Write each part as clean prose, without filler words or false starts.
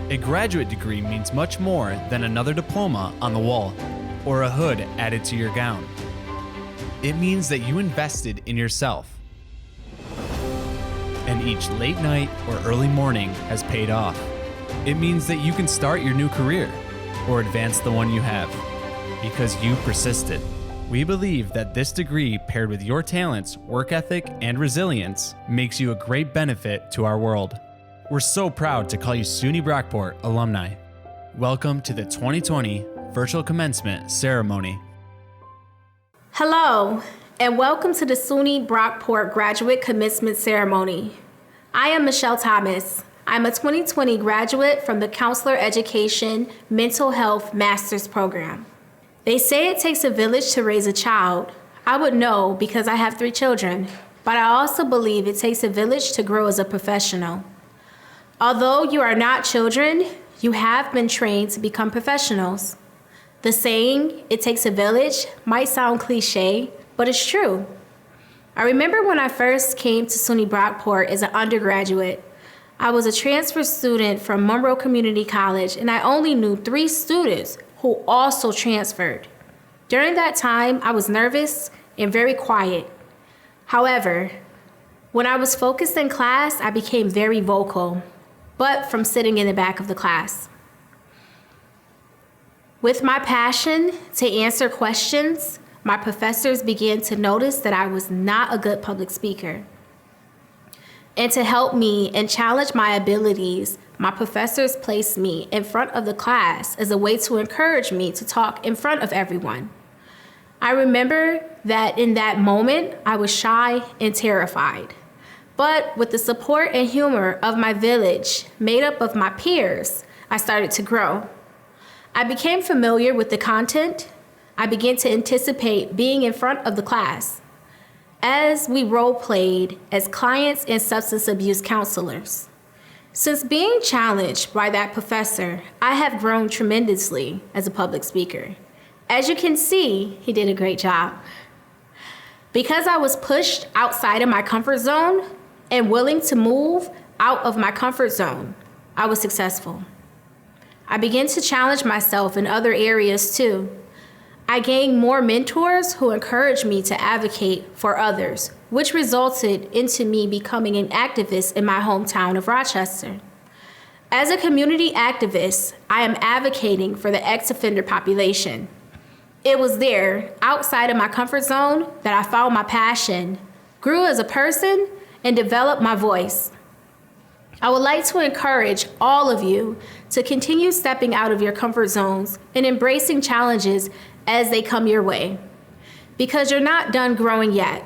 A graduate degree means much more than another diploma on the wall or a hood added to your gown. It means that you invested in yourself, and each late night or early morning has paid off. It means that you can start your new career or advance the one you have because you persisted. We believe that this degree, paired with your talents, work ethic, and resilience, makes you a great benefit to our world. We're so proud to call you SUNY Brockport alumni. Welcome to the 2020 Virtual Commencement Ceremony. Hello, and welcome to the SUNY Brockport Graduate Commencement Ceremony. I am Michelle Thomas. I'm a 2020 graduate from the Counselor Education Mental Health Master's Program. They say it takes a village to raise a child. I would know because I have 3 children, but I also believe it takes a village to grow as a professional. Although you are not children, you have been trained to become professionals. The saying, "it takes a village," might sound cliche, but it's true. I remember when I first came to SUNY Brockport as an undergraduate. I was a transfer student from Monroe Community College, and I only knew 3 students who also transferred. During that time, I was nervous and very quiet. However, when I was focused in class, I became very vocal, but from sitting in the back of the class. With my passion to answer questions, my professors began to notice that I was not a good public speaker. And to help me and challenge my abilities, my professors placed me in front of the class as a way to encourage me to talk in front of everyone. I remember that in that moment, I was shy and terrified. But with the support and humor of my village, made up of my peers, I started to grow. I became familiar with the content. I began to anticipate being in front of the class as we role-played as clients and substance abuse counselors. Since being challenged by that professor, I have grown tremendously as a public speaker. As you can see, he did a great job. Because I was pushed outside of my comfort zone and willing to move out of my comfort zone, I was successful. I began to challenge myself in other areas too. I gained more mentors who encouraged me to advocate for others, which resulted into me becoming an activist in my hometown of Rochester. As a community activist, I am advocating for the ex-offender population. It was there, outside of my comfort zone, that I found my passion, grew as a person, and developed my voice. I would like to encourage all of you to continue stepping out of your comfort zones and embracing challenges as they come your way, because you're not done growing yet.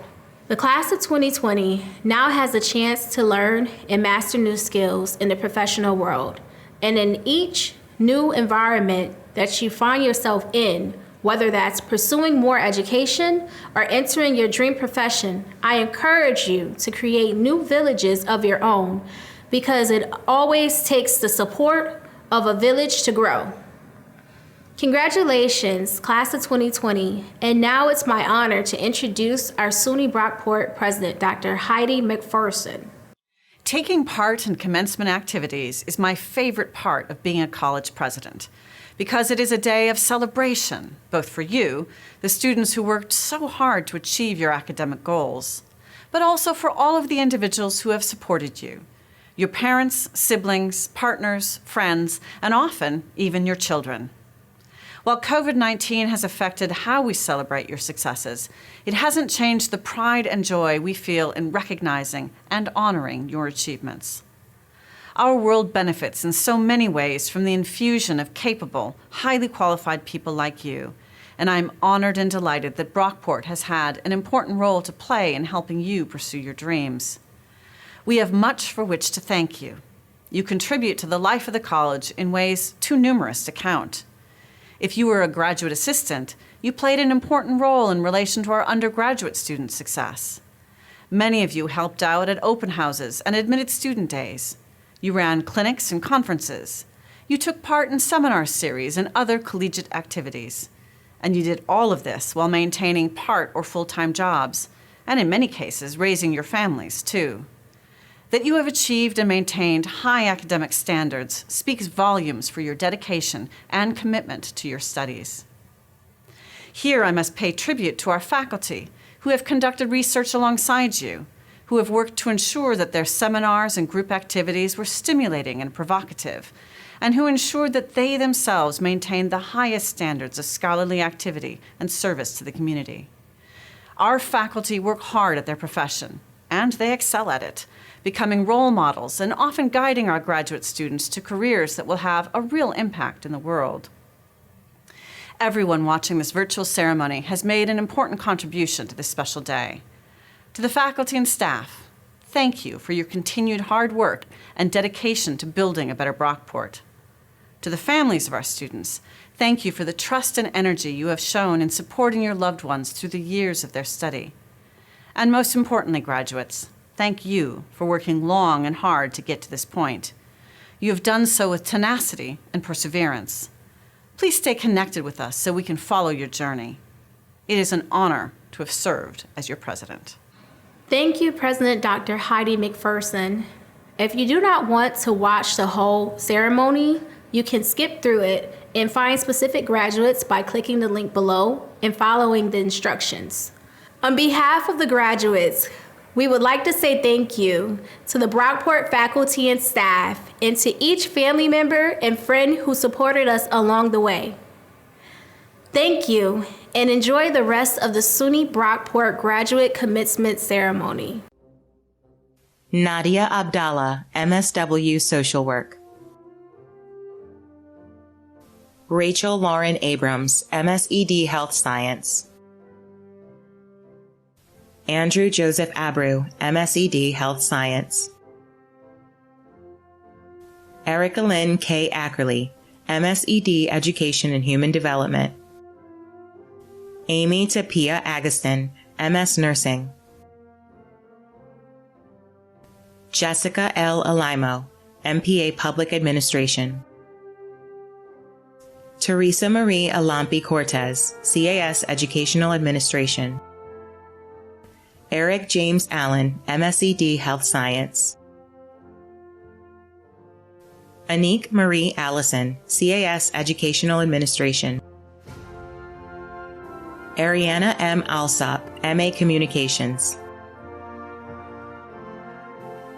The class of 2020 now has a chance to learn and master new skills in the professional world. And in each new environment that you find yourself in, whether that's pursuing more education or entering your dream profession, I encourage you to create new villages of your own, because it always takes the support of a village to grow. Congratulations, class of 2020, and now it's my honor to introduce our SUNY Brockport president, Dr. Heidi McPherson. Taking part in commencement activities is my favorite part of being a college president, because it is a day of celebration, both for you, the students who worked so hard to achieve your academic goals, but also for all of the individuals who have supported you, your parents, siblings, partners, friends, and often even your children. While COVID-19 has affected how we celebrate your successes, it hasn't changed the pride and joy we feel in recognizing and honoring your achievements. Our world benefits in so many ways from the infusion of capable, highly qualified people like you, and I'm honored and delighted that Brockport has had an important role to play in helping you pursue your dreams. We have much for which to thank you. You contribute to the life of the college in ways too numerous to count. If you were a graduate assistant, you played an important role in relation to our undergraduate student success. Many of you helped out at open houses and admitted student days. You ran clinics and conferences. You took part in seminar series and other collegiate activities. And you did all of this while maintaining part or full-time jobs, and in many cases, raising your families too. That you have achieved and maintained high academic standards speaks volumes for your dedication and commitment to your studies. Here I must pay tribute to our faculty who have conducted research alongside you, who have worked to ensure that their seminars and group activities were stimulating and provocative, and who ensured that they themselves maintained the highest standards of scholarly activity and service to the community. Our faculty work hard at their profession, and they excel at it, becoming role models and often guiding our graduate students to careers that will have a real impact in the world. Everyone watching this virtual ceremony has made an important contribution to this special day. To the faculty and staff, thank you for your continued hard work and dedication to building a better Brockport. To the families of our students, thank you for the trust and energy you have shown in supporting your loved ones through the years of their study. And most importantly, graduates, thank you for working long and hard to get to this point. You have done so with tenacity and perseverance. Please stay connected with us so we can follow your journey. It is an honor to have served as your president. Thank you, President Dr. Heidi McPherson. If you do not want to watch the whole ceremony, you can skip through it and find specific graduates by clicking the link below and following the instructions. On behalf of the graduates, we would like to say thank you to the Brockport faculty and staff and to each family member and friend who supported us along the way. Thank you and enjoy the rest of the SUNY Brockport graduate commencement ceremony. Nadia Abdallah, MSW Social Work. Rachel Lauren Abrams, MSED Health Science. Andrew Joseph Abreu, MSED Health Science. Erica Lynn K. Ackerley, MSED Education and Human Development. Amy Tapia Agustin, MS Nursing. Jessica L. Alimo, MPA Public Administration. Teresa Marie Alampi Cortez, CAS Educational Administration. Eric James Allen, MSED Health Science. Anique Marie Allison, CAS Educational Administration. Ariana M. Alsop, MA Communications.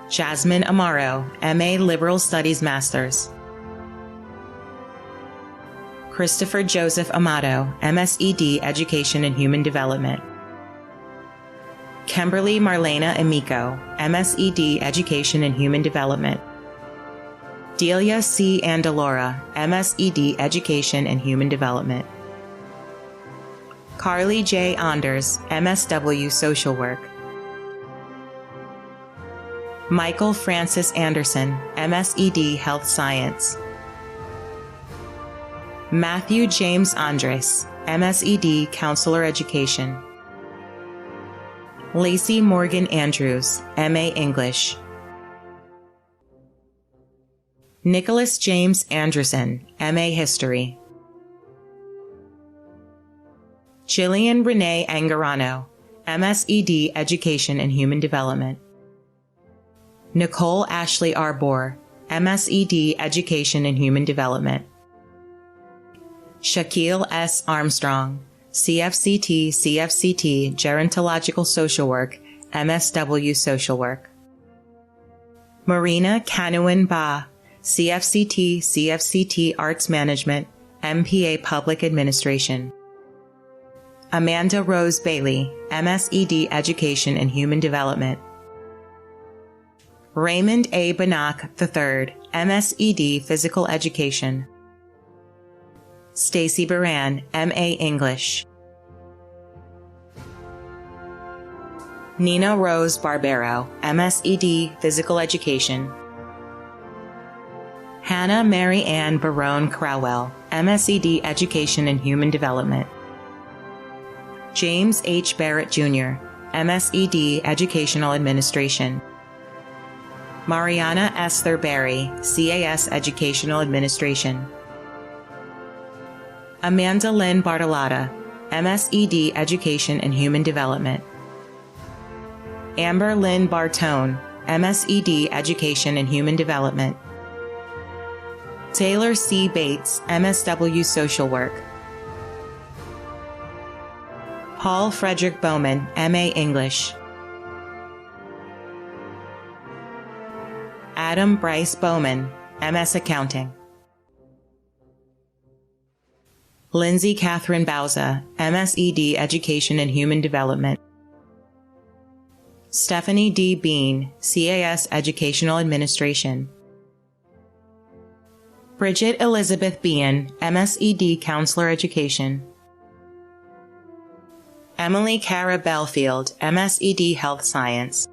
Jasmine Amaro, MA Liberal Studies Masters. Christopher Joseph Amato, MSED Education and Human Development. Kimberly Marlena Amico, MSED Education and Human Development. Delia C. Andalora, MSED Education and Human Development. Carly J. Anders, MSW Social Work. Michael Francis Anderson, MSED Health Science. Matthew James Andres, MSED Counselor Education. Lacey Morgan Andrews, MA English. Nicholas James Anderson, MA History. Jillian Renee Angarano, MSED Education and Human Development. Nicole Ashley Arbor, MSED Education and Human Development. Shaquille S. Armstrong, CFCT Gerontological Social Work, MSW Social Work. Marina Kanuan Ba, CFCT Arts Management, MPA Public Administration. Amanda Rose Bailey, MSED Education and Human Development. Raymond A. Banach III, MSED Physical Education. Stacy Baran, MA English. Nina Rose Barbero, MSED Physical Education. Hannah Mary Ann Barone Crowell, MSED Education and Human Development. James H. Barrett Jr., MSED Educational Administration. Mariana Esther Berry, CAS Educational Administration. Amanda Lynn Bartolotta, MSED Education and Human Development. Amber Lynn Bartone, MSED, Education and Human Development. Taylor C. Bates, MSW, Social Work. Paul Frederick Bowman, MA, English. Adam Bryce Bowman, MS, Accounting. Lindsay Catherine Bauza, MSED, Education and Human Development. Stephanie D. Bean, CAS, Educational Administration. Bridget Elizabeth Bean, MSED, Counselor Education. Emily Cara Belfield, MSED, Health Science.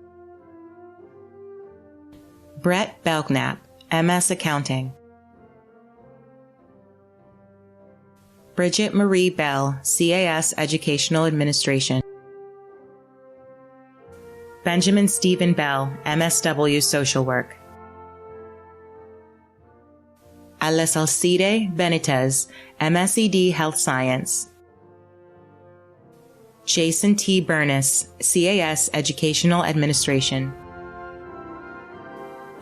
Brett Belknap, MS, Accounting. Bridget Marie Bell, CAS, Educational Administration. Benjamin Stephen Bell, MSW, Social Work. Alice Alcide Benitez, MSED, Health Science. Jason T. Burness, CAS, Educational Administration.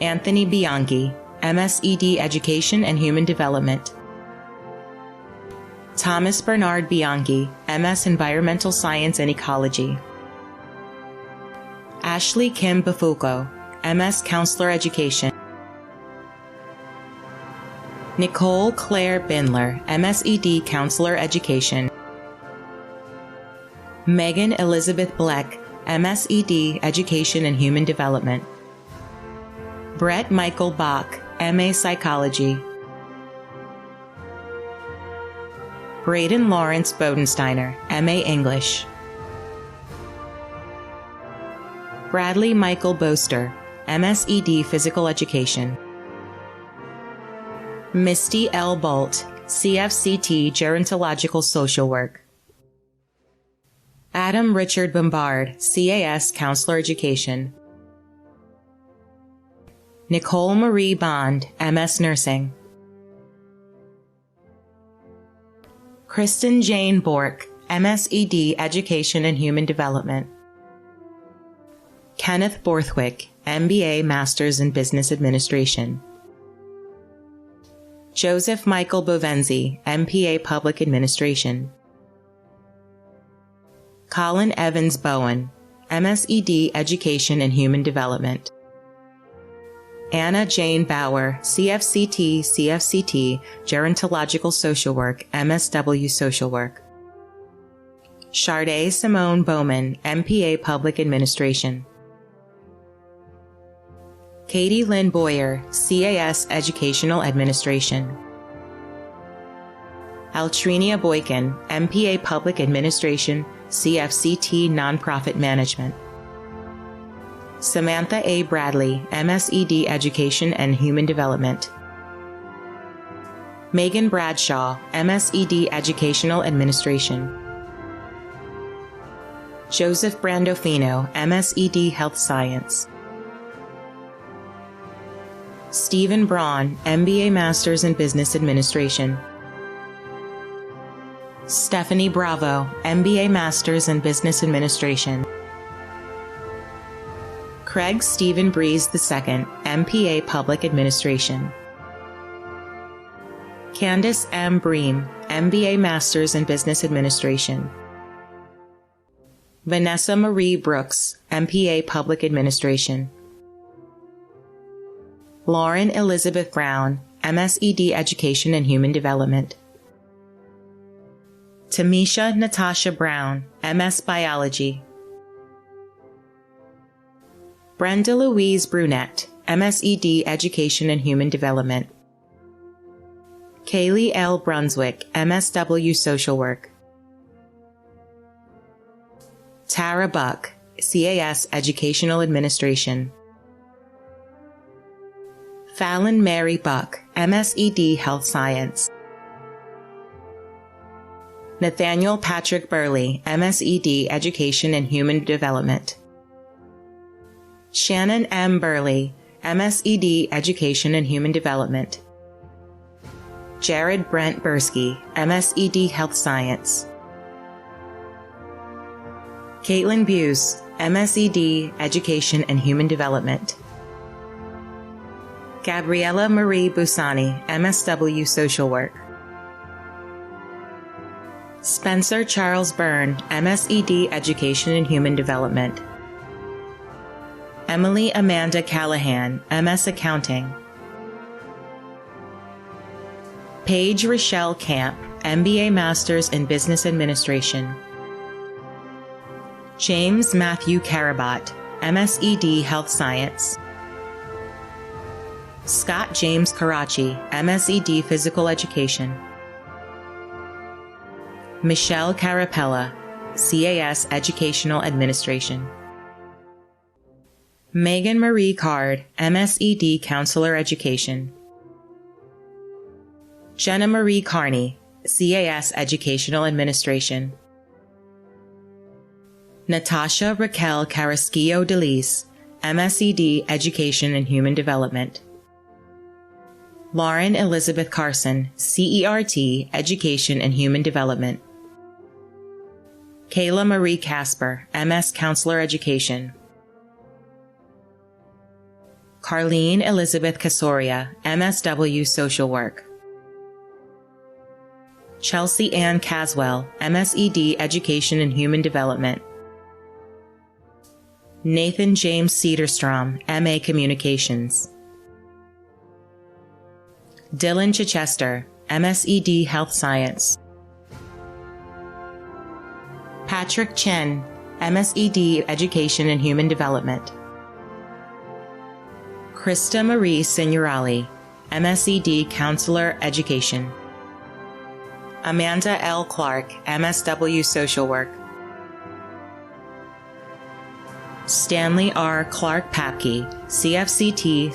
Anthony Bianchi, MSED, Education and Human Development. Thomas Bernard Bianchi, MS, Environmental Science and Ecology. Ashley Kim Bafuko, MS, Counselor Education. Nicole Claire Bindler, MSED, Counselor Education. Megan Elizabeth Bleck, MSED, Education and Human Development. Brett Michael Bach, MA, Psychology. Braden Lawrence Bodensteiner, MA, English. Bradley Michael Boster, MSED, Physical Education. Misty L. Bolt, CFCT, Gerontological Social Work. Adam Richard Bombard, CAS, Counselor Education. Nicole Marie Bond, MS, Nursing. Kristen Jane Bork, MSED, Education and Human Development. Kenneth Borthwick, MBA, Masters in Business Administration. Joseph Michael Bovenzi, MPA, Public Administration. Colin Evans Bowen, MSED, Education and Human Development. Anna Jane Bauer, CFCT, Gerontological Social Work, MSW, Social Work. Sharday Simone Bowman, MPA, Public Administration. Katie Lynn Boyer, CAS, Educational Administration. Altrinia Boykin, MPA, Public Administration, CFCT, Nonprofit Management. Samantha A. Bradley, MSED, Education and Human Development. Megan Bradshaw, MSED, Educational Administration. Joseph Brandofino, MSED, Health Science. Stephen Braun, MBA, Masters in Business Administration. Stephanie Bravo, MBA, Masters in Business Administration. Craig Stephen Breeze II, MPA, Public Administration. Candace M. Bream, MBA, Masters in Business Administration. Vanessa Marie Brooks, MPA, Public Administration. Lauren Elizabeth Brown, MSED, Education and Human Development. Tamisha Natasha Brown, MS, Biology. Brenda Louise Brunette, MSED, Education and Human Development. Kaylee L. Brunswick, MSW, Social Work. Tara Buck, CAS, Educational Administration. Fallon Mary Buck, MSED, Health Science. Nathaniel Patrick Burley, MSED, Education and Human Development. Shannon M. Burley, MSED, Education and Human Development. Jared Brent Bursky, MSED, Health Science. Caitlin Buse, MSED, Education and Human Development. Gabriella Marie Busani, MSW Social Work. Spencer Charles Byrne, MSED Education and Human Development. Emily Amanda Callahan, MS Accounting. Paige Rochelle Camp, MBA Masters in Business Administration. James Matthew Carabat, MSED Health Science. Scott James Karachi, MSED Physical Education. Michelle Carapella, CAS Educational Administration. Megan Marie Card, MSED Counselor Education. Jenna Marie Carney, CAS Educational Administration. Natasha Raquel Carrasquillo Delis, MSED Education and Human Development. Lauren Elizabeth Carson, CERT Education and Human Development. Kayla Marie Casper, MS Counselor Education. Carlene Elizabeth Casoria, MSW Social Work. Chelsea Ann Caswell, MSED Education and Human Development. Nathan James Cedarstrom, MA Communications. Dylan Chichester, MSED Health Science. Patrick Chen, MSED Education and Human Development. Krista Marie Signorali, MSED Counselor Education. Amanda L. Clark, MSW Social Work. Stanley R. Clark Papke, CFCT,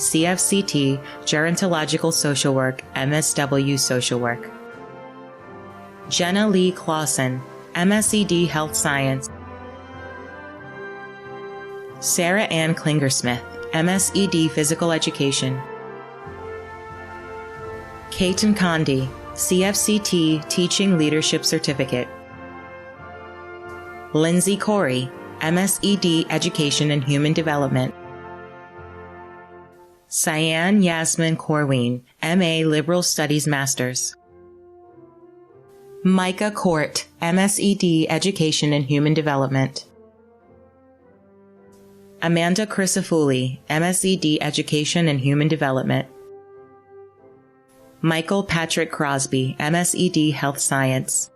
Gerontological Social Work, MSW Social Work. Jenna Lee Clausen, MSED Health Science. Sarah Ann Klingersmith, MSED Physical Education. Kaiten Condi, CFCT Teaching Leadership Certificate. Lindsay Corey, MSED Education and Human Development. Cyan Yasmin Corwin, MA Liberal Studies Masters. Micah Court, MSED Education and Human Development. Amanda Crisafulli, MSED Education and Human Development. Michael Patrick Crosby, MSED Health Science.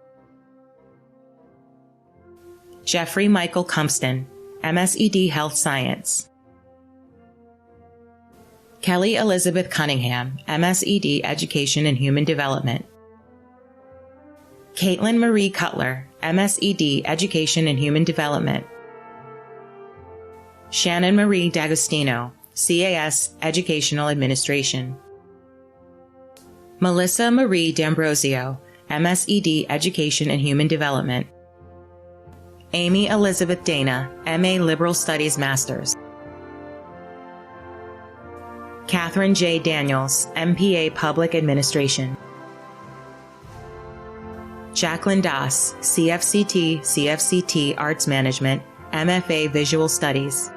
Jeffrey Michael Cumpston, MSED Health Science. Kelly Elizabeth Cunningham, MSED Education and Human Development. Caitlin Marie Cutler, MSED Education and Human Development. Shannon Marie D'Agostino, CAS Educational Administration. Melissa Marie D'Ambrosio, MSED Education and Human Development. Amy Elizabeth Dana, MA Liberal Studies Masters. Catherine J. Daniels, MPA Public Administration. Jacqueline Das, CFCT Arts Management, MFA Visual Studies.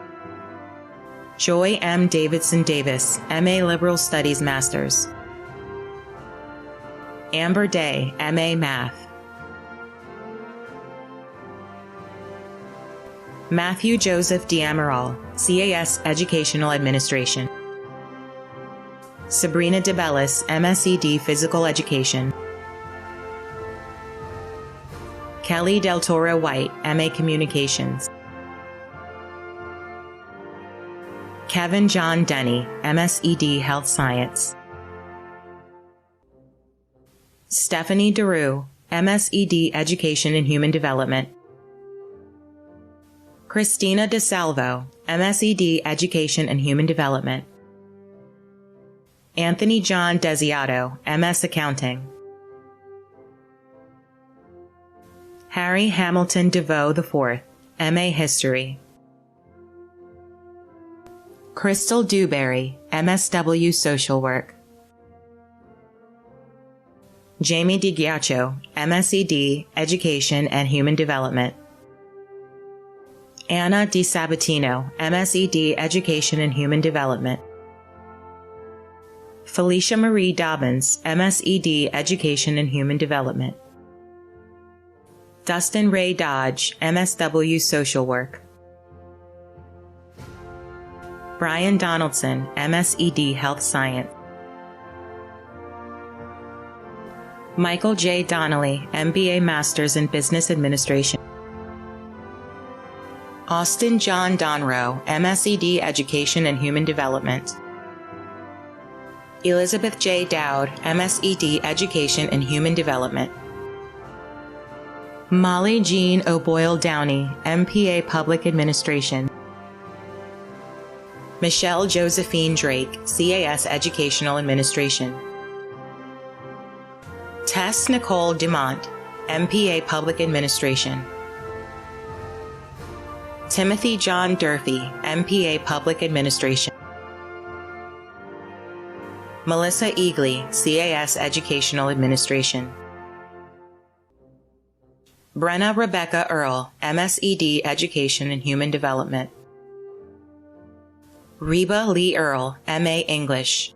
Joy M. Davidson Davis, MA Liberal Studies Masters. Amber Day, MA Math. Matthew Joseph D'Amaral, CAS Educational Administration. Sabrina DeBellis, MSED Physical Education. Kelly Del Toro White, MA Communications. Kevin John Denny, MSED Health Science. Stephanie DeRue, MSED Education and Human Development. Christina DeSalvo, MSED Education and Human Development. Anthony John Desiato, MS Accounting. Harry Hamilton DeVoe IV, MA History. Crystal Dewberry, MSW Social Work. Jamie DiGhiaccio, MSED Education and Human Development. Anna DiSabatino, MSED Education and Human Development. Felicia Marie Dobbins, MSED, Education and Human Development. Dustin Ray Dodge, MSW, Social Work. Brian Donaldson, MSED, Health Science. Michael J. Donnelly, MBA, Masters in Business Administration. Austin John Donroe, MSED, Education and Human Development. Elizabeth J. Dowd, MSED, Education and Human Development. Molly Jean O'Boyle Downey, MPA, Public Administration. Michelle Josephine Drake, CAS, Educational Administration. Tess Nicole Dumont, MPA, Public Administration. Timothy John Durfee, MPA, Public Administration. Melissa Eagley, CAS, Educational Administration. Brenna Rebecca Earl, MSED, Education and Human Development. Reba Lee Earl, MA, English.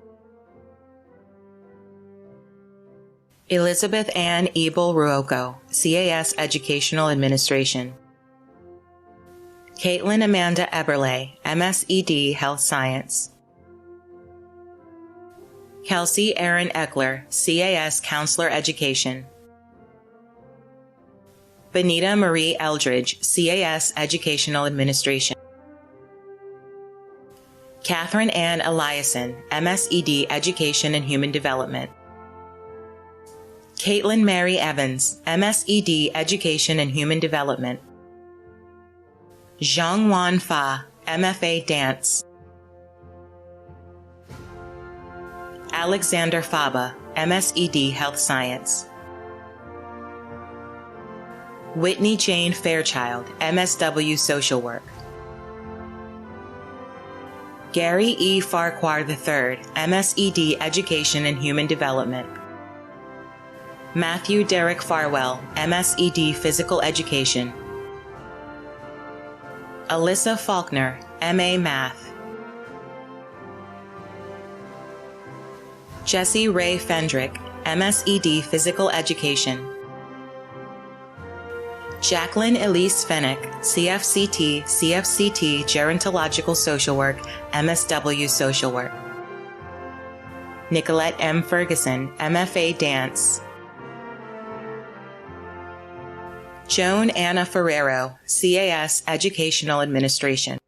Elizabeth Ann Ebel Ruoko, CAS, Educational Administration. Caitlin Amanda Eberle, MSED, Health Science. Kelsey Erin Eckler, CAS, Counselor Education. Benita Marie Eldridge, CAS, Educational Administration. Catherine Ann Eliason, MSED, Education and Human Development. Caitlin Mary Evans, MSED, Education and Human Development. Zhang Wan Fa, MFA, Dance. Alexander Faba, MSED, Health Science. Whitney Jane Fairchild, MSW, Social Work. Gary E. Farquhar III, MSED, Education and Human Development. Matthew Derek Farwell, MSED, Physical Education. Alyssa Faulkner, MA, Math. Jesse Ray Fendrick, MSED, Physical Education. Jacqueline Elise Fennick, CFCT, Gerontological Social Work, MSW, Social Work. Nicolette M. Ferguson, MFA, Dance. Joan Anna Ferrero, CAS, Educational Administration.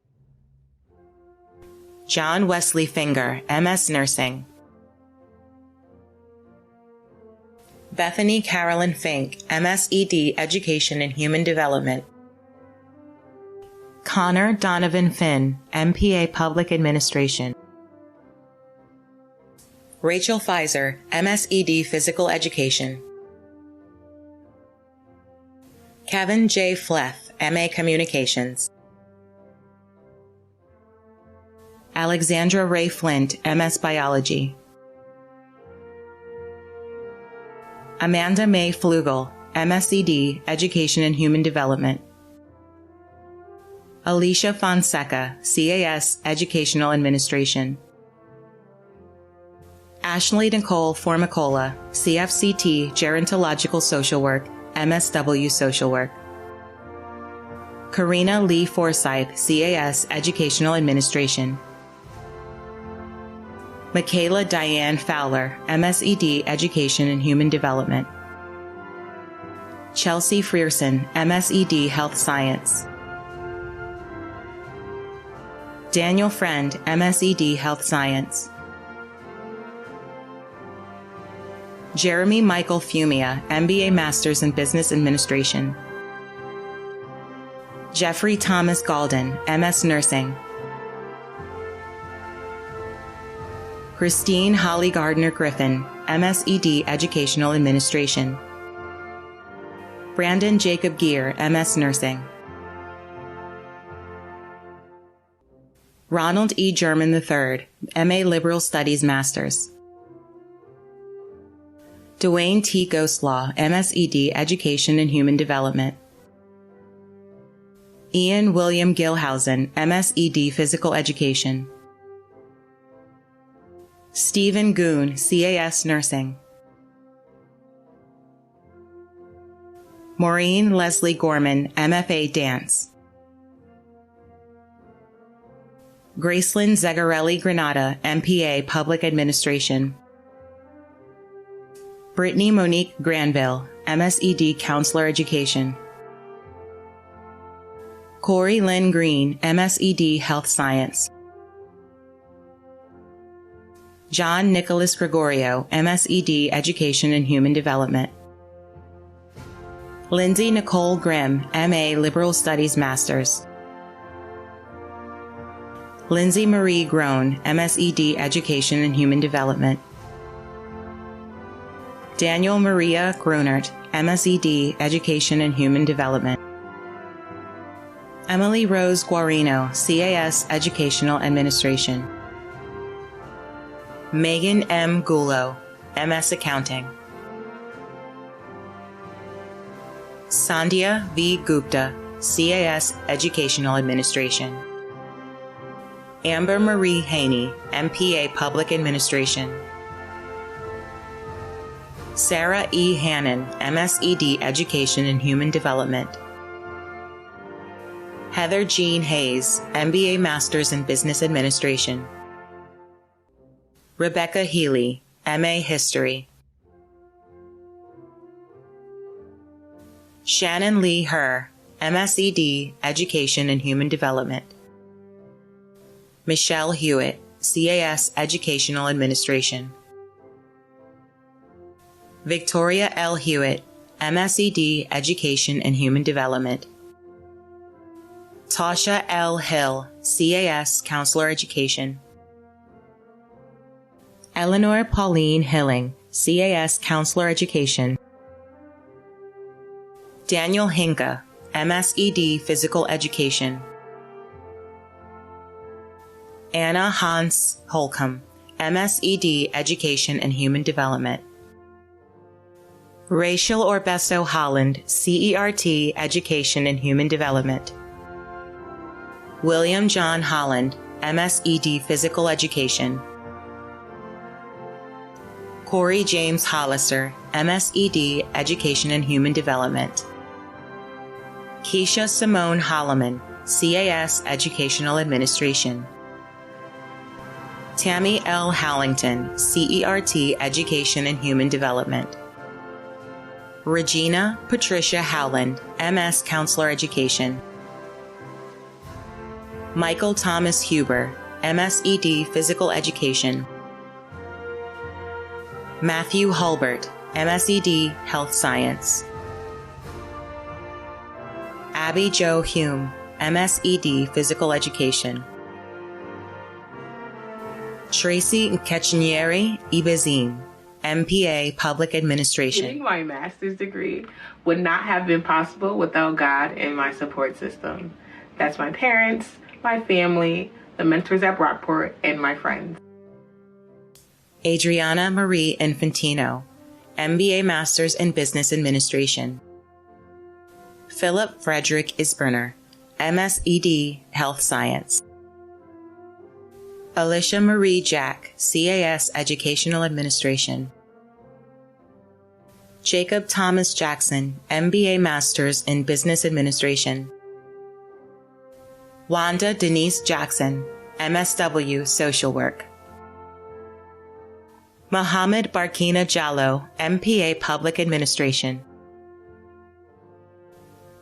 John Wesley Finger, MS Nursing. Bethany Carolyn Fink, MSED, Education and Human Development. Connor Donovan Finn, MPA, Public Administration. Rachel Pfizer, MSED, Physical Education. Kevin J. Fleth, MA, Communications. Alexandra Ray Flint, MS, Biology. Amanda May Flugel, MSED, Education and Human Development. Alicia Fonseca, CAS, Educational Administration. Ashley Nicole Formicola, CFCT, Gerontological Social Work, MSW, Social Work. Karina Lee Forsyth, CAS, Educational Administration. Michaela Diane Fowler, MSED, Education and Human Development. Chelsea Frierson, MSED, Health Science. Daniel Friend, MSED, Health Science. Jeremy Michael Fumia, MBA, Masters in Business Administration. Jeffrey Thomas Galden, MS Nursing. Christine Holly Gardner Griffin, MSED, Educational Administration. Brandon Jacob Gear, MS Nursing. Ronald E. German III, MA, Liberal Studies Masters. Dwayne T. Ghostlaw, MSED, Education and Human Development. Ian William Gilhausen, MSED, Physical Education. Stephen Goon, CAS Nursing. Maureen Leslie Gorman, MFA Dance. Gracelyn Zegarelli Granada, MPA Public Administration. Brittany Monique Granville, MSED Counselor Education. Corey Lynn Green, MSED Health Science. John Nicholas Gregorio, MSED Education and Human Development. Lindsay Nicole Grimm, MA Liberal Studies Masters. Lindsay Marie Groen, MSED Education and Human Development. Daniel Maria Grunert, MSED Education and Human Development. Emily Rose Guarino, CAS Educational Administration. Megan M. Gulo, MS Accounting. Sandhya V. Gupta, CAS Educational Administration. Amber Marie Haney, MPA Public Administration. Sarah E. Hannon, MSED Education and Human Development. Heather Jean Hayes, MBA Masters in Business Administration. Rebecca Healy, MA History. Shannon Lee Herr, MSED Education and Human Development. Michelle Hewitt, CAS Educational Administration. Victoria L. Hewitt, MSED Education and Human Development. Tasha L. Hill, CAS Counselor Education. Eleanor Pauline Hilling, CAS Counselor Education. Daniel Hinka, MSED Physical Education. Anna Hans Holcomb, MSED Education and Human Development. Rachel Orbesto Holland, CERT Education and Human Development. William John Holland, MSED Physical Education. Corey James Hollister, MSED Education and Human Development. Keisha Simone Holloman, CAS Educational Administration. Tammy L. Hallington, CERT Education and Human Development. Regina Patricia Howland, MS Counselor Education. Michael Thomas Huber, MSED Physical Education. Matthew Hulbert, MSED Health Science. Abby Jo Hume, MSED Physical Education. Tracy Nkechinieri Ibezim, MPA Public Administration. Getting my master's degree would not have been possible without God and my support system. That's my parents, my family, the mentors at Brockport, and my friends. Adriana Marie Infantino, MBA Masters in Business Administration. Philip Frederick Isberner, MSED Health Science. Alicia Marie Jack, CAS Educational Administration. Jacob Thomas Jackson, MBA Masters in Business Administration. Wanda Denise Jackson, MSW Social Work. Mohammed Barkina Jallo, MPA Public Administration.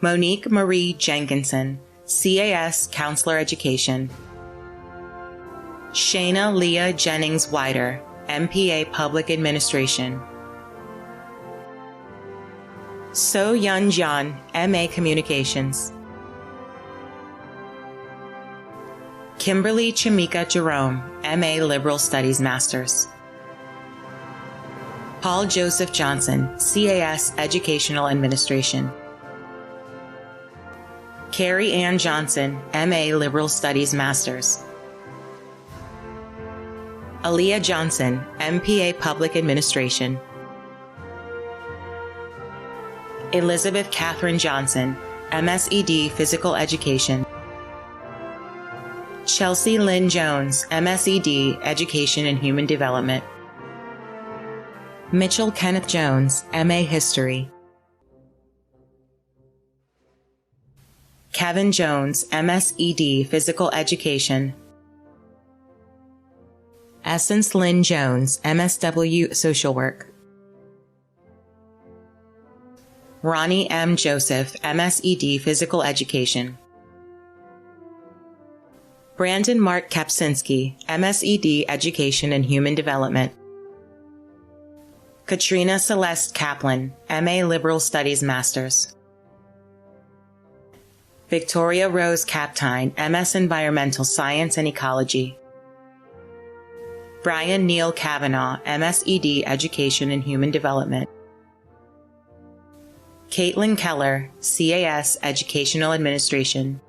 Monique Marie Jenkinson, CAS Counselor Education. Shayna Leah Jennings Wider, MPA Public Administration. So Yun Jian, MA Communications. Kimberly Chamika Jerome, MA Liberal Studies Masters. Paul Joseph Johnson, CAS Educational Administration. Carrie Ann Johnson, MA Liberal Studies Masters. Aaliyah Johnson, MPA Public Administration. Elizabeth Catherine Johnson, MSED Physical Education. Chelsea Lynn Jones, MSED, Education and Human Development. Mitchell Kenneth Jones, MA History. Kevin Jones, MSED, Physical Education. Essence Lynn Jones, MSW, Social Work. Ronnie M. Joseph, MSED, Physical Education. Brandon Mark Kapczynski, MSED, Education and Human Development. Katrina Celeste Kaplan, MA Liberal Studies Masters. Victoria Rose Kaptine, MS Environmental Science and Ecology. Brian Neil Kavanaugh, MSED, Education and Human Development. Caitlin Keller, CAS, Educational Administration.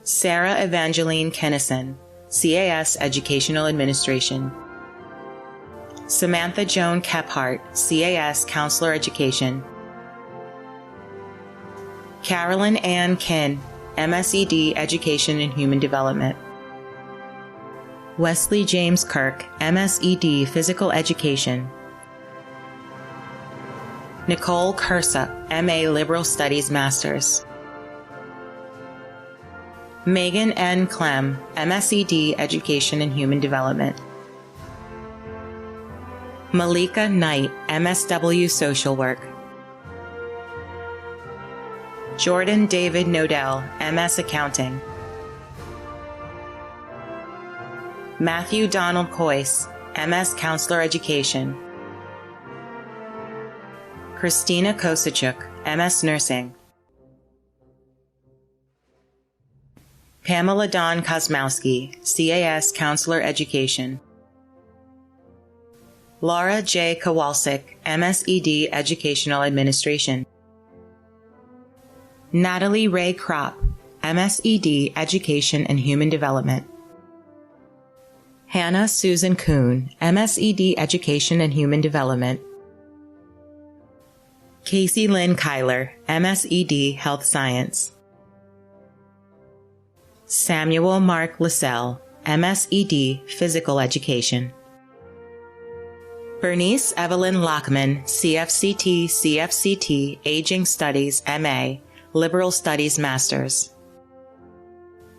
Sarah Evangeline Kennison, CAS, Educational Administration. Samantha Joan Kephart, CAS, Counselor Education. Carolyn Ann Kinn, MSED, Education and Human Development. Wesley James Kirk, MSED, Physical Education. Nicole Kursa, MA Liberal Studies Masters. Megan N. Clem, MSED, Education and Human Development. Malika Knight, MSW, Social Work. Jordan David Nodell, MS Accounting. Matthew Donald Coyce, MS Counselor Education. Christina Kosachuk, MS Nursing. Pamela Dawn Kosmowski, CAS, Counselor Education. Laura J. Kowalczyk, MSED, Educational Administration. Natalie Ray Kropp, MSED, Education and Human Development. Hannah Susan Kuhn, MSED, Education and Human Development. Casey Lynn Kyler, MSED, Health Science. Samuel Mark Lassell, MSED, Physical Education. Bernice Evelyn Lockman, CFCT, Aging Studies, MA, Liberal Studies Masters.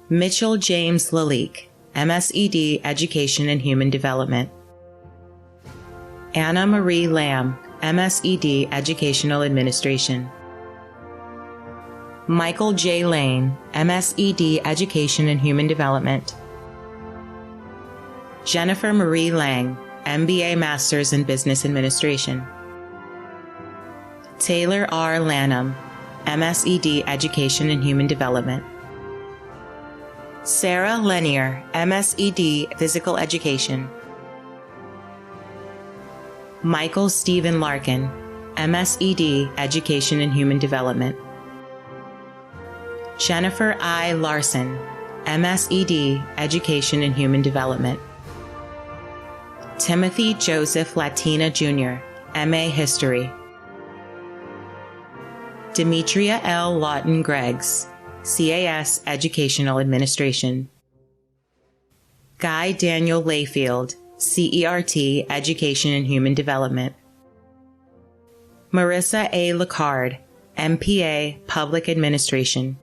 Mitchell James Lalique, MSED, Education and Human Development. Anna Marie Lamb, MSED, Educational Administration. Michael J. Lane, MSED, Education and Human Development. Jennifer Marie Lang, MBA Masters in Business Administration. Taylor R. Lanham, MSED, Education and Human Development. Sarah Lanier, MSED, Physical Education. Michael Stephen Larkin, MSED, Education and Human Development. Jennifer I. Larson, MSED, Education and Human Development. Timothy Joseph Latina Jr., MA History. Demetria L. Lawton Greggs, CAS, Educational Administration. Guy Daniel Layfield, CERT, Education and Human Development. Marissa A. Lacard, MPA, Public Administration.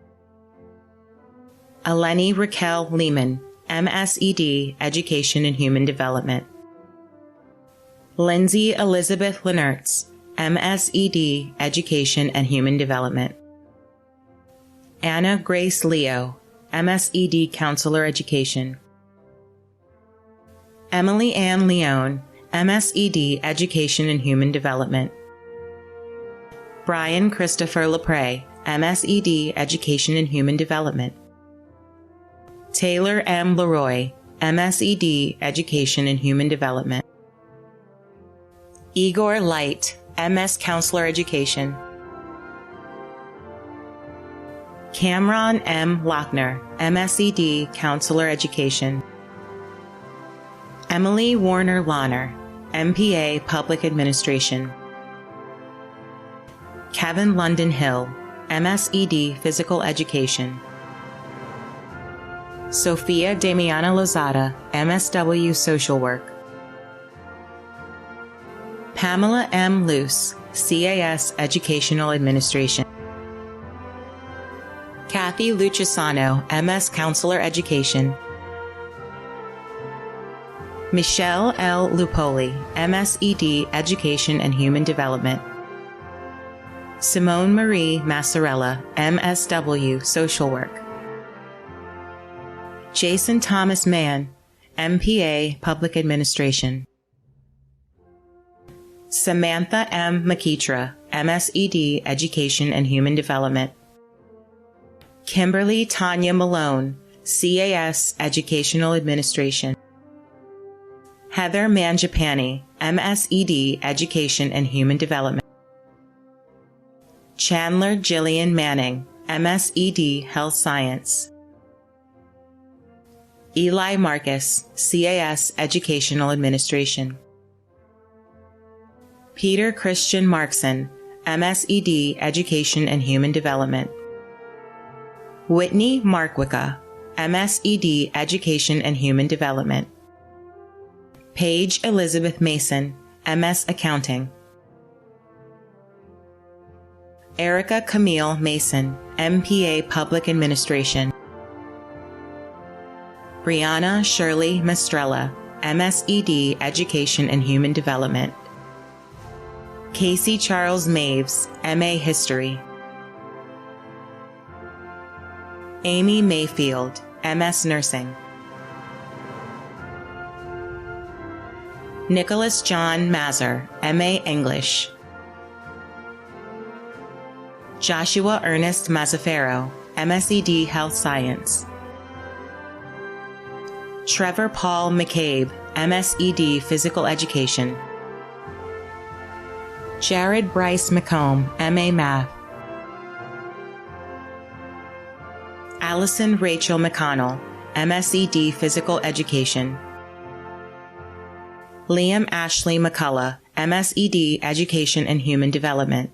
Eleni Raquel Lehman, MSED, Education and Human Development. Lindsay Elizabeth Lenertz, MSED, Education and Human Development. Anna Grace Leo, MSED, Counselor Education. Emily Ann Leone, MSED, Education and Human Development. Brian Christopher Lepre, MSED, Education and Human Development. Taylor M. Leroy, MSED, Education and Human Development. Igor Light, MS Counselor Education. Cameron M. Lochner, MSED, Counselor Education. Emily Warner Lahner, MPA, Public Administration. Kevin London Hill, MSED, Physical Education. Sophia Damiana Lozada, MSW Social Work. Pamela M. Luce, CAS Educational Administration. Kathy Lucisano, MS Counselor Education. Michelle L. Lupoli, MSED Education and Human Development. Simone Marie Massarella, MSW Social Work. Jason Thomas Mann, MPA Public Administration. Samantha M. McKeitra, MSED Education and Human Development. Kimberly Tanya Malone, CAS Educational Administration. Heather Manjapani, MSED Education and Human Development. Chandler Jillian Manning, MSED Health Science. Eli Marcus, CAS Educational Administration. Peter Christian Markson, MSED Education and Human Development. Whitney Markwicka, MSED Education and Human Development. Paige Elizabeth Mason, MS Accounting. Erica Camille Mason, MPA Public Administration. Brianna Shirley Mestrella, MSED Education and Human Development. Casey Charles Maves, MA History. Amy Mayfield, MS Nursing. Nicholas John Mazur, MA English. Joshua Ernest Mazzaferro, MSED Health Science. Trevor Paul McCabe, MSED Physical Education. Jared Bryce McComb, MA Math. Allison Rachel McConnell, MSED Physical Education. Liam Ashley McCullough, MSED Education and Human Development.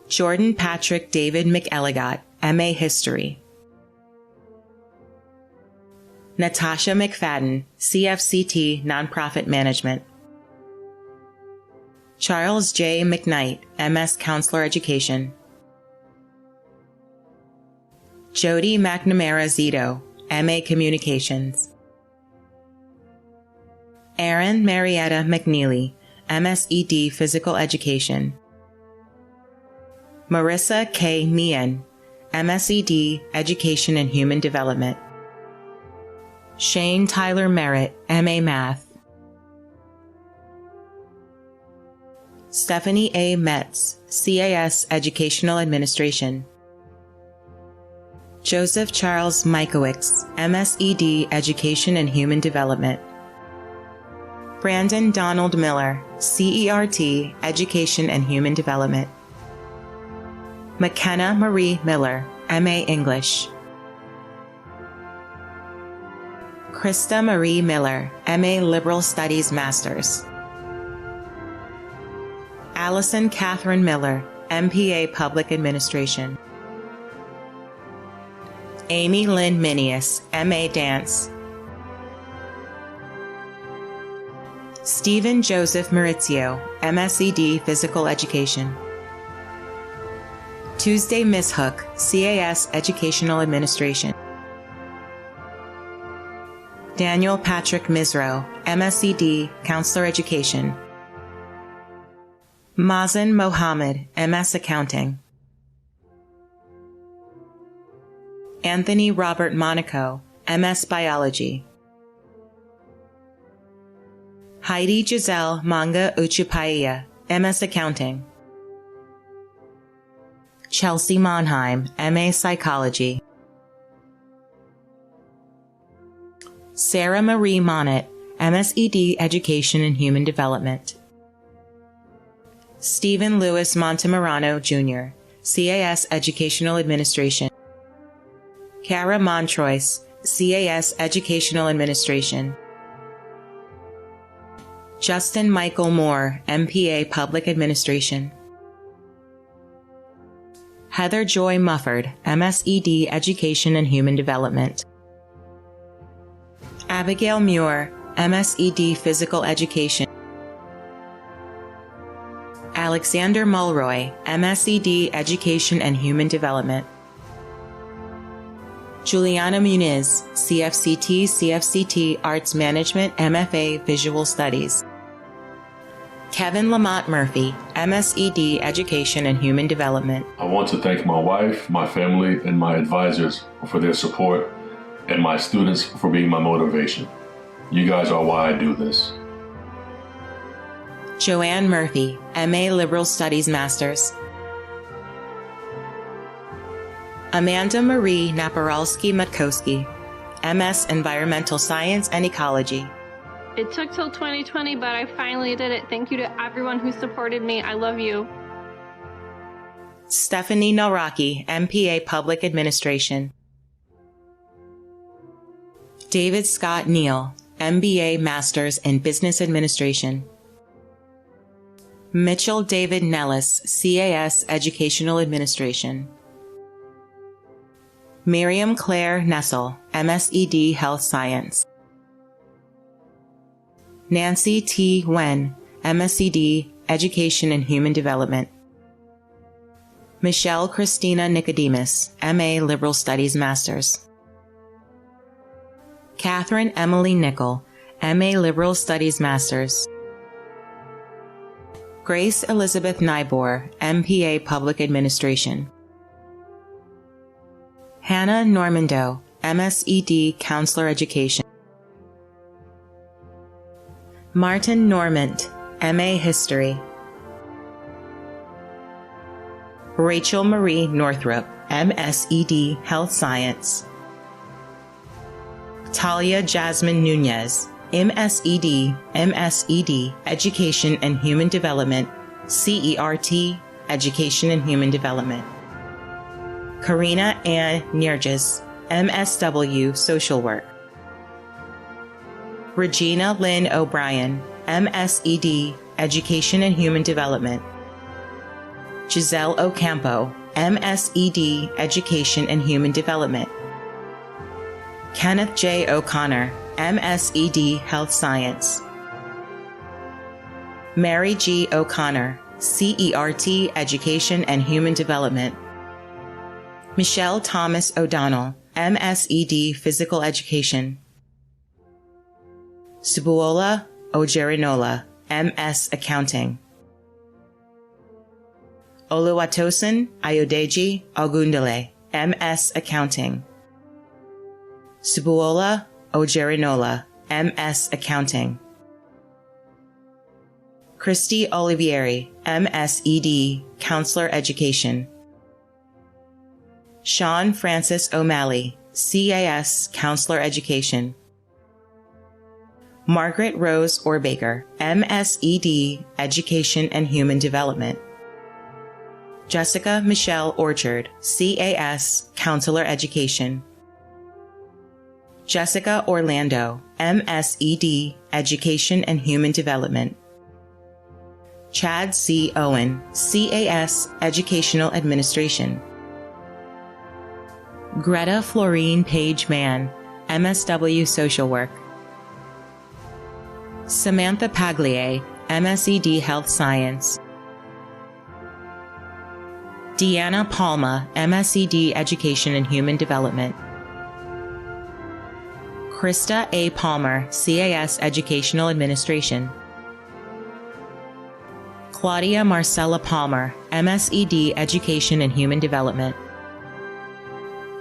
Jordan Patrick David McElligott, MA History. Natasha McFadden, CFCT Nonprofit Management. Charles J. McKnight, MS Counselor Education. Jody McNamara Zito, MA Communications. Erin Marietta McNeely, MSED Physical Education. Marissa K. Meehan, MSED Education and Human Development. Shane Tyler Merritt, MA Math. Stephanie A. Metz, CAS Educational Administration. Joseph Charles Mikowicz, MSED Education and Human Development. Brandon Donald Miller, CERT Education and Human Development. McKenna Marie Miller, MA English. Krista Marie Miller, MA Liberal Studies Masters. Allison Catherine Miller, MPA Public Administration. Amy Lynn Minius, MA Dance. Stephen Joseph Maurizio, MSED Physical Education. Tuesday Miss Hook, CAS Educational Administration. Daniel Patrick Misro, MSED Counselor Education. Mazen Mohammed, MS Accounting. Anthony Robert Monaco, MS Biology. Heidi Giselle Manga Uchupaia, MS Accounting. Chelsea Monheim, MA Psychology. Sarah Marie Monnet, MSED Education and Human Development. Stephen Lewis Montemarano, Jr., CAS Educational Administration. Cara Montrois, CAS Educational Administration. Justin Michael Moore, MPA Public Administration. Heather Joy Mufford, MSED Education and Human Development. Abigail Muir, MSED Physical Education. Alexander Mulroy, MSED Education and Human Development. Juliana Muniz, CFCT Arts Management, MFA Visual Studies. Kevin Lamont Murphy, MSED Education and Human Development. I want to thank my wife, my family, and my advisors for their support, and my students for being my motivation. You guys are why I do this. Joanne Murphy, MA Liberal Studies Masters. Amanda Marie Naparalski-Matkowski, MS Environmental Science and Ecology. It took till 2020, but I finally did it. Thank you to everyone who supported me. I love you. Stephanie Noraki, MPA Public Administration. David Scott Neal, MBA Masters in Business Administration. Mitchell David Nellis, CAS Educational Administration. Miriam Claire Nessel, MSED Health Science. Nancy T. Wen, MSED Education and Human Development. Michelle Christina Nicodemus, MA Liberal Studies Masters. Catherine Emily Nickel, MA Liberal Studies Masters. Grace Elizabeth Nybor, MPA Public Administration. Hannah Normando, MSED Counselor Education. Martin Normant, MA History. Rachel Marie Northrop, MSED Health Science. Talia Jasmine Nunez, MSED Education and Human Development, CERT Education and Human Development. Karina Ann Nirgis, MSW Social Work. Regina Lynn O'Brien, MSED Education and Human Development. Giselle Ocampo, MSED Education and Human Development. Kenneth J. O'Connor, MSED Health Science. Mary G. O'Connor, CERT Education and Human Development. Michelle Thomas O'Donnell, MSED Physical Education. Subuola Ojerinola, MS Accounting. Oluwatosin Ayodeji Ogundele, MS Accounting. Subuola Ojerinola, MS Accounting. Christy Olivieri, MSED Counselor Education. Sean Francis O'Malley, CAS Counselor Education. Margaret Rose Orbaker, MSED Education and Human Development. Jessica Michelle Orchard, CAS Counselor Education. Jessica Orlando, MSED Education and Human Development. Chad C. Owen, CAS Educational Administration. Greta Florine Page Mann, MSW Social Work. Samantha Paglier, MSED Health Science. Deanna Palma, MSED Education and Human Development. Krista A. Palmer, CAS Educational Administration. Claudia Marcella Palmer, MSED Education and Human Development.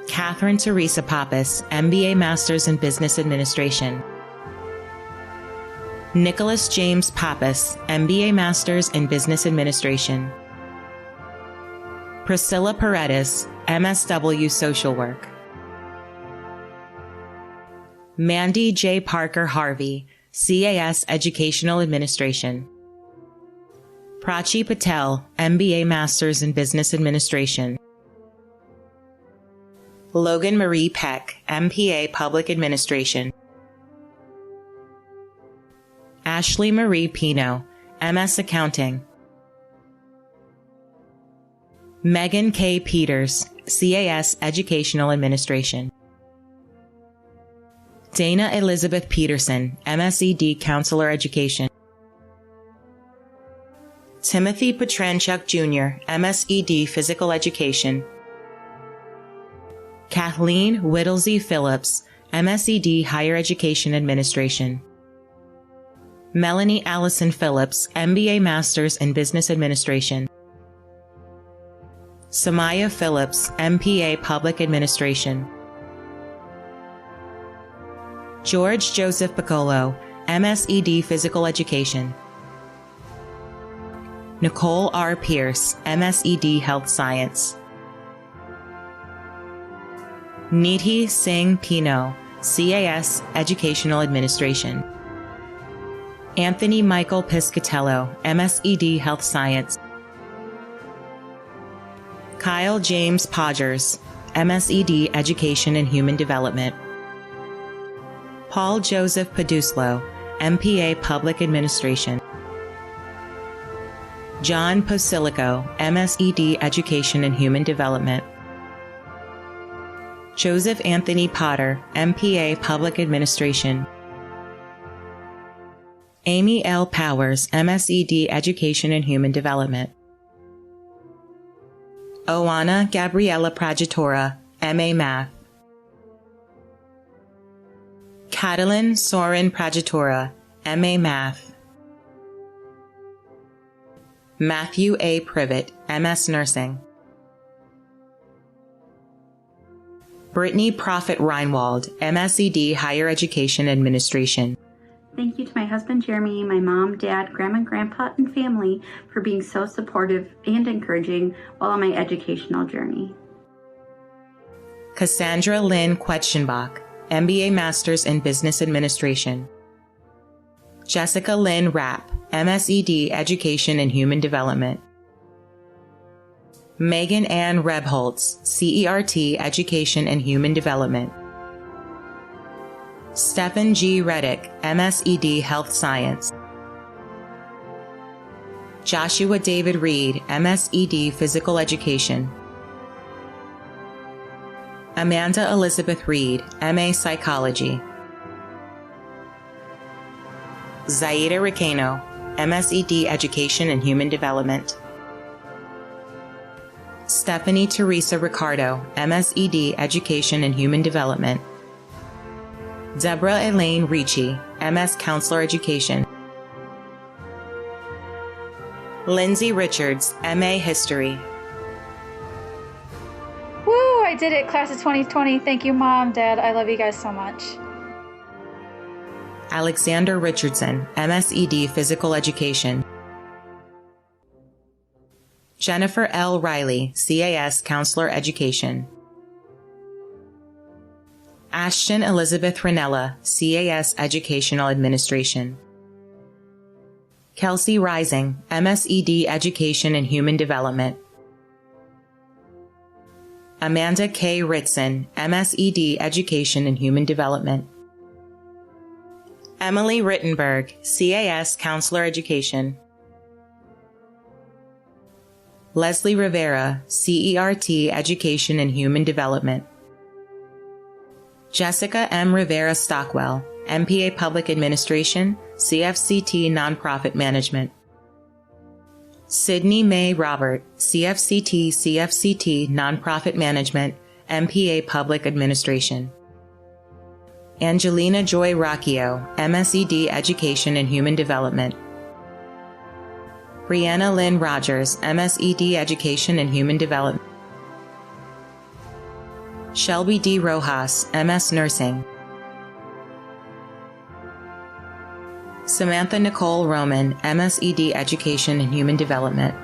Catherine Teresa Pappas, MBA Masters in Business Administration. Nicholas James Pappas, MBA Masters in Business Administration. Priscilla Paredes, MSW Social Work. Mandy J. Parker Harvey, CAS Educational Administration. Prachi Patel, MBA Masters in Business Administration. Logan Marie Peck, MPA Public Administration. Ashley Marie Pino, MS Accounting. Megan K. Peters, CAS Educational Administration. Dana Elizabeth Peterson, MSED Counselor Education. Timothy Petranchuk Jr., MSED Physical Education. Kathleen Whittlesey Phillips, MSED Higher Education Administration. Melanie Allison Phillips, MBA Masters in Business Administration. Samaya Phillips, MPA Public Administration. George Joseph Piccolo, MSED Physical Education. Nicole R. Pierce, MSED Health Science. Nidhi Singh Pino, CAS Educational Administration. Anthony Michael Piscatello, MSED Health Science. Kyle James Podgers, MSED Education and Human Development. Paul Joseph Paduslo, MPA Public Administration. John Posilico, MSED Education and Human Development. Joseph Anthony Potter, MPA Public Administration. Amy L. Powers, MSED Education and Human Development. Oana Gabriela Pragitora, MA Math. Catalin Soren Pragitora, MA Math. Matthew A. Privet, MS Nursing. Brittany Prophet Reinwald, MSED Higher Education Administration. Thank you to my husband Jeremy, my mom, dad, grandma, grandpa, and family for being so supportive and encouraging while on my educational journey. Cassandra Lynn Quetschenbach, MBA Masters in Business Administration. Jessica Lynn Rapp, MSED Education and Human Development. Megan Ann Rebholz, CERT Education and Human Development. Stephen G. Reddick, MSED Health Science. Joshua David Reed, MSED Physical Education. Amanda Elizabeth Reed, MA Psychology. Zaida Ricano, MSED Education and Human Development. Stephanie Teresa Ricardo, MSED Education and Human Development. Deborah Elaine Ricci, MS Counselor Education. Lindsay Richards, MA History. Woo, I did it, class of 2020. Thank you, Mom, Dad. I love you guys so much. Alexander Richardson, MSED Physical Education. Jennifer L. Riley, CAS Counselor Education. Ashton Elizabeth Ranella, CAS Educational Administration. Kelsey Rising, MSED Education and Human Development. Amanda K. Ritson, MSED Education and Human Development. Emily Rittenberg, CAS Counselor Education. Leslie Rivera, CERT Education and Human Development. Jessica M. Rivera Stockwell, MPA Public Administration, CFCT Nonprofit Management. Sydney May Robert, CFCT Nonprofit Management, MPA Public Administration. Angelina Joy Rocchio, MSED Education and Human Development. Brianna Lynn Rogers, MSED Education and Human Development. Shelby D. Rojas, MS Nursing. Samantha Nicole Roman, MSED Education and Human Development.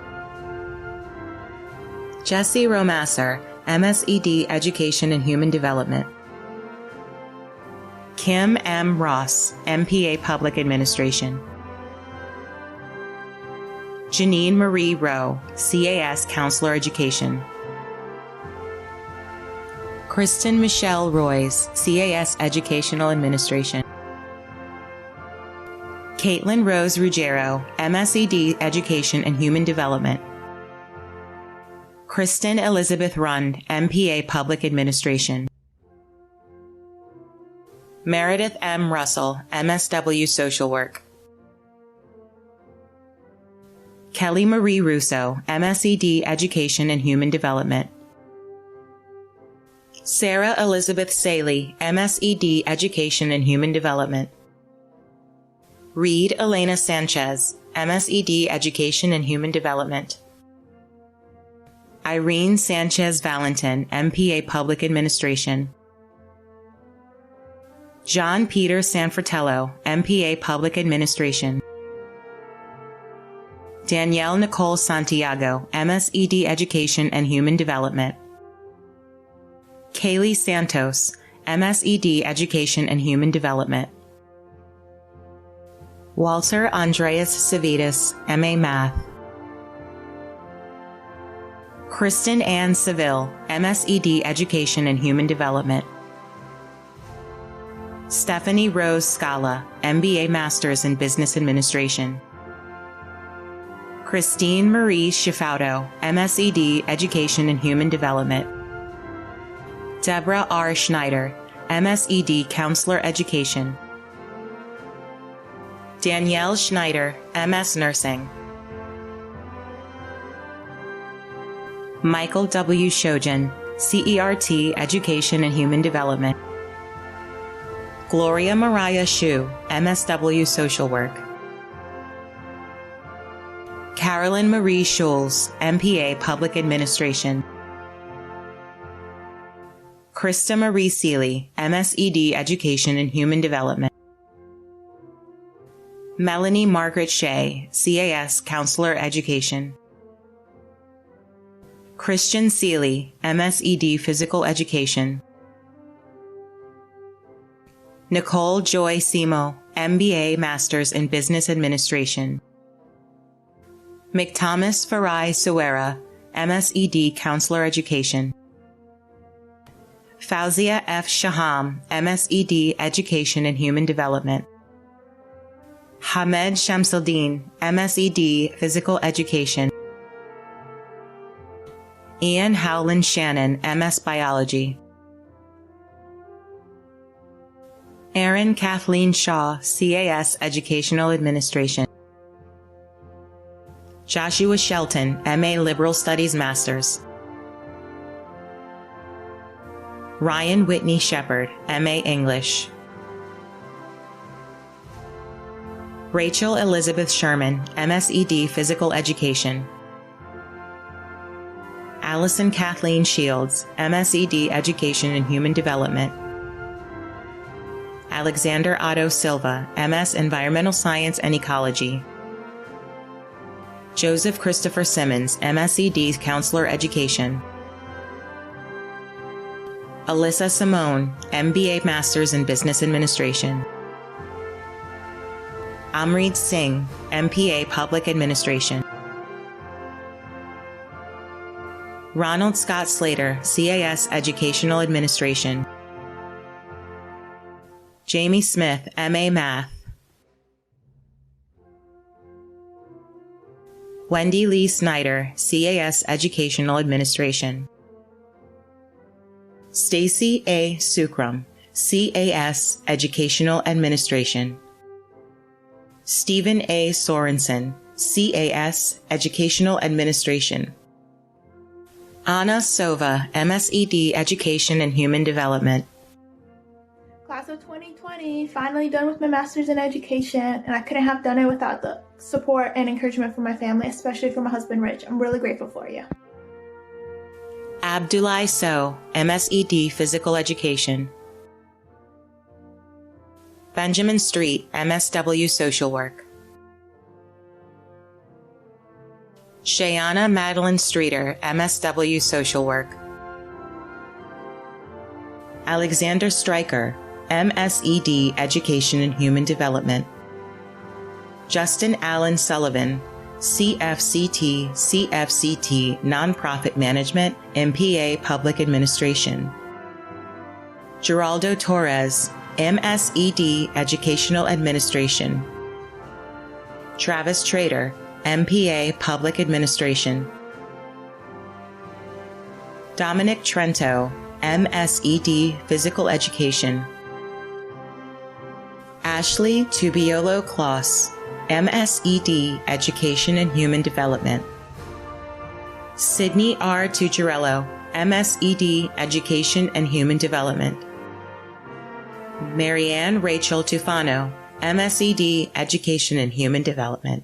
Jesse Romasser, MSED Education and Human Development. Kim M. Ross, MPA Public Administration. Janine Marie Rowe, CAS Counselor Education. Kristen Michelle Royce, CAS Educational Administration. Caitlin Rose Ruggiero, MSED Education and Human Development. Kristen Elizabeth Rund, MPA Public Administration. Meredith M. Russell, MSW Social Work. Kelly Marie Russo, MSED Education and Human Development. Sarah Elizabeth Saley, MSED Education and Human Development. Reed Elena Sanchez, MSED Education and Human Development. Irene Sanchez Valentin, MPA Public Administration. John Peter Sanfratello, MPA Public Administration. Danielle Nicole Santiago, MSED Education and Human Development. Kaylee Santos, MSED Education and Human Development. Walter Andreas Civitas, MA Math. Kristen Ann Seville, MSED Education and Human Development. Stephanie Rose Scala, MBA Masters in Business Administration. Christine Marie Schifaudo, MSED Education and Human Development. Deborah R. Schneider, MSED Counselor Education. Danielle Schneider, MS Nursing. Michael W. Shojan, CERT Education and Human Development. Gloria Mariah Shu, MSW Social Work. Carolyn Marie Schulz, MPA Public Administration. Krista Marie Seeley, MSED Education and Human Development. Melanie Margaret Shea, CAS Counselor Education. Christian Seeley, MSED Physical Education. Nicole Joy Simo, MBA Masters in Business Administration. McThomas Farai Suera, MSED Counselor Education. Fauzia F. Shaham, MSED Education and Human Development. Hamed Shamsuddin, MSED Physical Education. Ian Howland Shannon, MS Biology. Erin Kathleen Shaw, CAS Educational Administration. Joshua Shelton, MA Liberal Studies Masters. Ryan Whitney Shepard, MA English. Rachel Elizabeth Sherman, MSED Physical Education. Allison Kathleen Shields, MSED Education and Human Development. Alexander Otto Silva, MS Environmental Science and Ecology. Joseph Christopher Simmons, MSED Counselor Education. Alyssa Simone, MBA Masters in Business Administration. Amrit Singh, MPA Public Administration. Ronald Scott Slater, CAS Educational Administration. Jamie Smith, MA Math. Wendy Lee Snyder, CAS Educational Administration. Stacy A. Sukram, CAS Educational Administration. Stephen A. Sorensen, CAS Educational Administration. Anna Sova, MSED Education and Human Development. Class of 2020, finally done with my master's in education, and I couldn't have done it without the support and encouragement from my family, especially from my husband, Rich. I'm really grateful for you. Abdullah So, MSED Physical Education. Benjamin Street, MSW Social Work. Shayana Madeline Streeter, MSW Social Work. Alexander Stryker, MSED Education and Human Development. Justin Allen Sullivan, CFCT Nonprofit Management, MPA Public Administration. Geraldo Torres, MSED Educational Administration. Travis Trader, MPA Public Administration. Dominic Trento, MSED Physical Education. Ashley Tubiolo-Kloss, MSED Education and Human Development. Sydney R. Tucciarello, MSED Education and Human Development. Marianne Rachel Tufano, MSED Education and Human Development.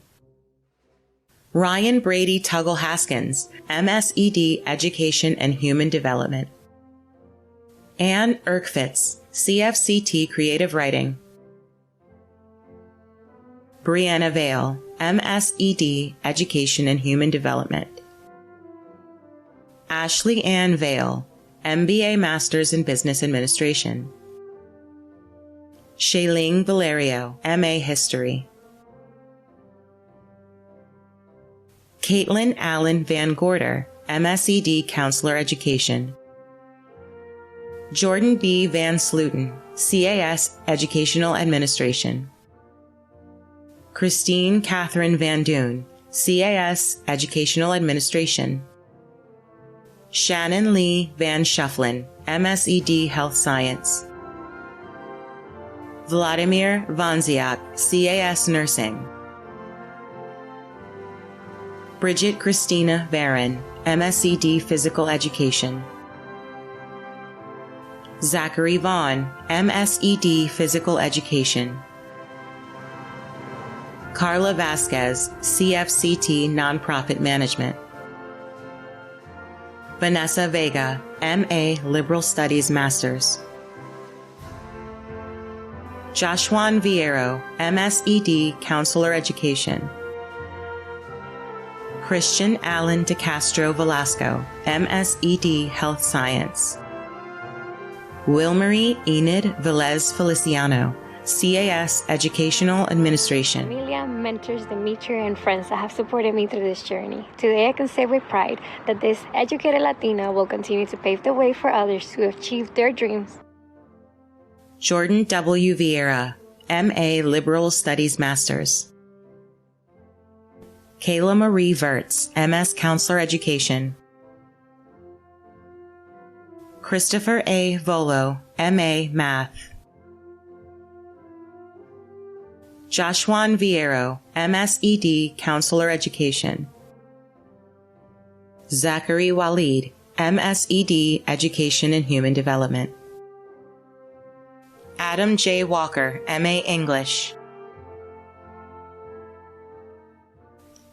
Ryan Brady Tuggle Haskins, MSED Education and Human Development. Anne Erkfitz, CFCT Creative Writing. Brianna Vale, MSED Education and Human Development. Ashley Ann Vale, MBA Masters in Business Administration. Shailing Valerio, MA History. Caitlin Allen Van Gorder, MSED Counselor Education. Jordan B. Van Sluten, CAS Educational Administration. Christine Catherine Van Doon, CAS Educational Administration. Shannon Lee Van Shufflin, MSED Health Science. Vladimir Vanziak, CAS Nursing. Bridget Christina Varon, MSED Physical Education. Zachary Vaughn, MSED Physical Education. Carla Vasquez, CFCT Nonprofit Management. Vanessa Vega, MA Liberal Studies Masters. Joshuan Viero, MSED Counselor Education. Christian Allen De Castro Velasco, MSED Health Science. Wilmarie Enid Velez Feliciano, CAS Educational Administration. Familia, mentors, Demetria, and friends that have supported me through this journey. Today I can say with pride that this educated Latina will continue to pave the way for others to achieve their dreams. Jordan W. Vieira, MA Liberal Studies Masters. Kayla Marie Vertz, MS Counselor Education. Christopher A. Volo, MA Math. Joshuan Viero, MSED Counselor Education. Zachary Walid, MSED Education and Human Development. Adam J. Walker, MA English.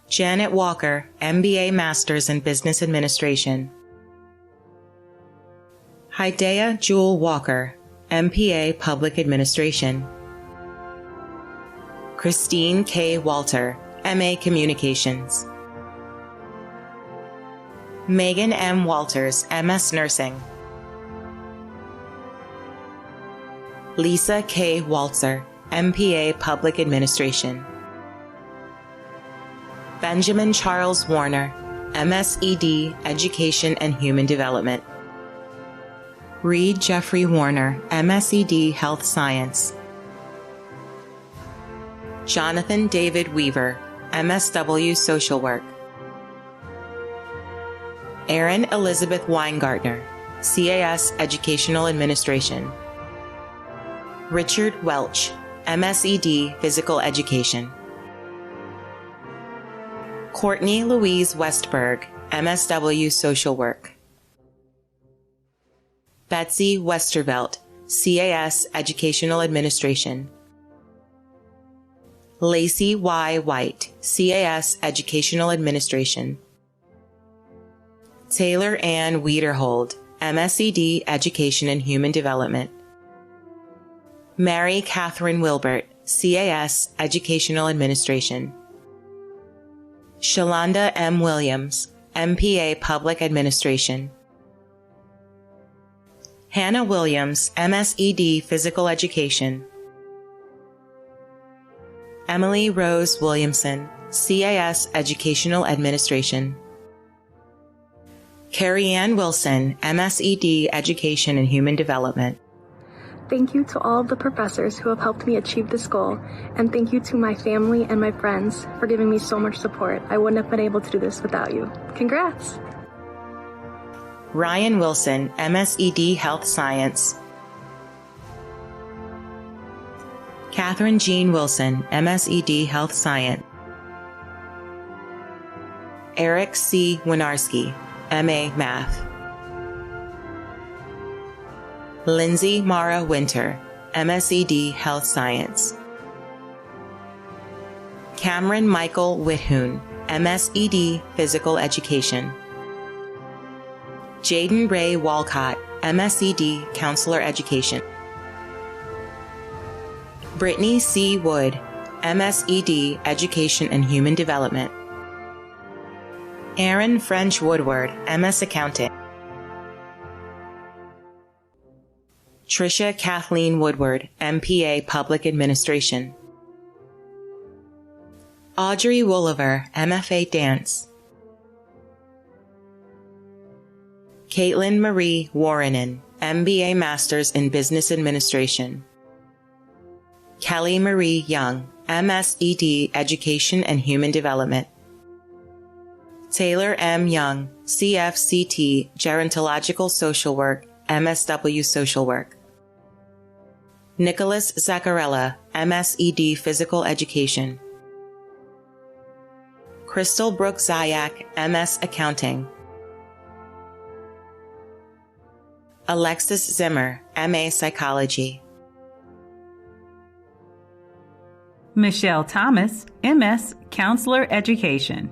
Janet Walker, MBA Masters in Business Administration. Hidea Jewel Walker, MPA Public Administration. Christine K. Walter, MA Communications. Megan M. Walters, MS Nursing. Lisa K. Waltzer, MPA Public Administration. Benjamin Charles Warner, MSED Education and Human Development. Reed Jeffrey Warner, MSED Health Science. Jonathan David Weaver, MSW Social Work. Erin Elizabeth Weingartner, CAS Educational Administration. Richard Welch, MSED Physical Education. Courtney Louise Westberg, MSW Social Work. Betsy Westervelt, CAS Educational Administration. Lacey Y. White, CAS Educational Administration. Taylor Ann Wiederhold, MSED Education and Human Development. Mary Catherine Wilbert, CAS Educational Administration. Shalonda M. Williams, MPA Public Administration. Hannah Williams, MSED Physical Education. Emily Rose Williamson, CAS Educational Administration. Carrie Ann Wilson, MSED Education and Human Development. Thank you to all of the professors who have helped me achieve this goal, and thank you to my family and my friends for giving me so much support. I wouldn't have been able to do this without you. Congrats! Ryan Wilson, MSED Health Science. Catherine Jean Wilson, MSED Health Science. Eric C. Winarski, MA Math. Lindsay Mara Winter, MSED Health Science. Cameron Michael Whithoon, MSED Physical Education. Jaden Ray Walcott, MSED Counselor Education. Brittany C. Wood, MSED Education and Human Development. Aaron French Woodward, MS Accounting. Trisha Kathleen Woodward, MPA Public Administration. Audrey Woolever, MFA Dance. Caitlin Marie Warrenen, MBA Masters in Business Administration. Kelly Marie Young, MSED Education and Human Development. Taylor M. Young, CFCT Gerontological Social Work, MSW Social Work. Nicholas Zaccarella, MSED Physical Education. Crystal Brooke Zayak, MS Accounting. Alexis Zimmer, MA Psychology. Michelle Thomas, MS Counselor Education.